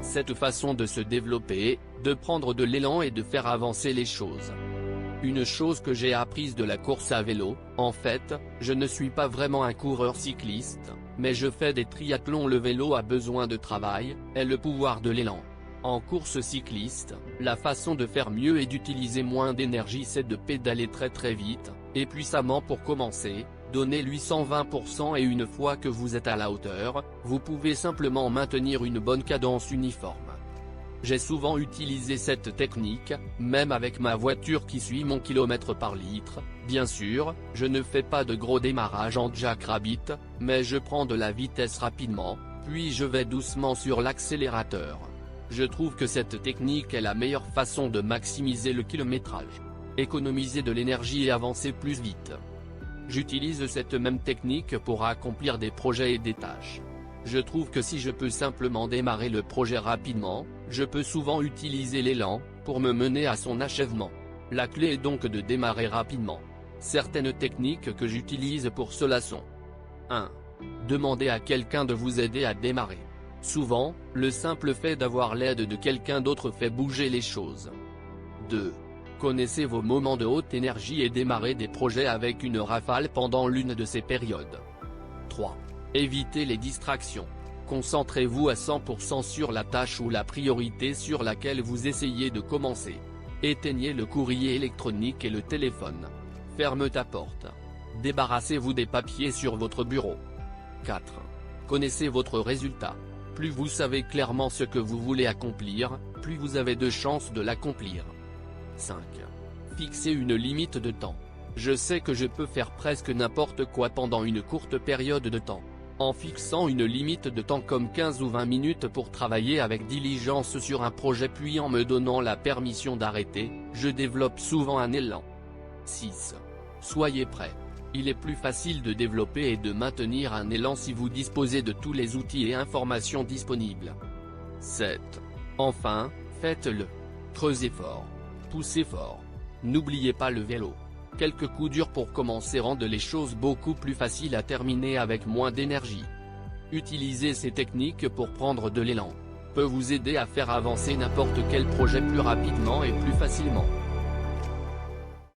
cette façon de se développer, de prendre de l'élan et de faire avancer les choses. Une chose que j'ai apprise de la course à vélo, en fait, je ne suis pas vraiment un coureur cycliste, mais je fais des triathlons. Le vélo a besoin de travail, est le pouvoir de l'élan. En course cycliste, la façon de faire mieux et d'utiliser moins d'énergie, c'est de pédaler très vite, et puissamment pour commencer, donnez-lui 120% et une fois que vous êtes à la hauteur, vous pouvez simplement maintenir une bonne cadence uniforme. J'ai souvent utilisé cette technique, même avec ma voiture qui suit mon kilomètre par litre. Bien sûr, je ne fais pas de gros démarrage en jackrabbit, mais je prends de la vitesse rapidement, puis je vais doucement sur l'accélérateur. Je trouve que cette technique est la meilleure façon de maximiser le kilométrage, économiser de l'énergie et avancer plus vite. J'utilise cette même technique pour accomplir des projets et des tâches. Je trouve que si je peux simplement démarrer le projet rapidement, je peux souvent utiliser l'élan pour me mener à son achèvement. La clé est donc de démarrer rapidement. Certaines techniques que j'utilise pour cela sont 1. Demandez à quelqu'un de vous aider à démarrer. Souvent, le simple fait d'avoir l'aide de quelqu'un d'autre fait bouger les choses. 2. Connaissez vos moments de haute énergie et démarrez des projets avec une rafale pendant l'une de ces périodes. 3. Évitez les distractions. Concentrez-vous à 100% sur la tâche ou la priorité sur laquelle vous essayez de commencer. Éteignez le courrier électronique et le téléphone. Ferme ta porte. Débarrassez-vous des papiers sur votre bureau. 4. Connaissez votre résultat. Plus vous savez clairement ce que vous voulez accomplir, plus vous avez de chances de l'accomplir. 5. Fixez une limite de temps. Je sais que je peux faire presque n'importe quoi pendant une courte période de temps. En fixant une limite de temps comme 15 ou 20 minutes pour travailler avec diligence sur un projet puis en me donnant la permission d'arrêter, je développe souvent un élan. 6. Soyez prêt. Il est plus facile de développer et de maintenir un élan si vous disposez de tous les outils et informations disponibles. 7. Enfin, faites-le. Creusez fort. Poussez fort. N'oubliez pas le vélo. Quelques coups durs pour commencer rendent les choses beaucoup plus faciles à terminer avec moins d'énergie. Utiliser ces techniques pour prendre de l'élan peut vous aider à faire avancer n'importe quel projet plus rapidement et plus facilement.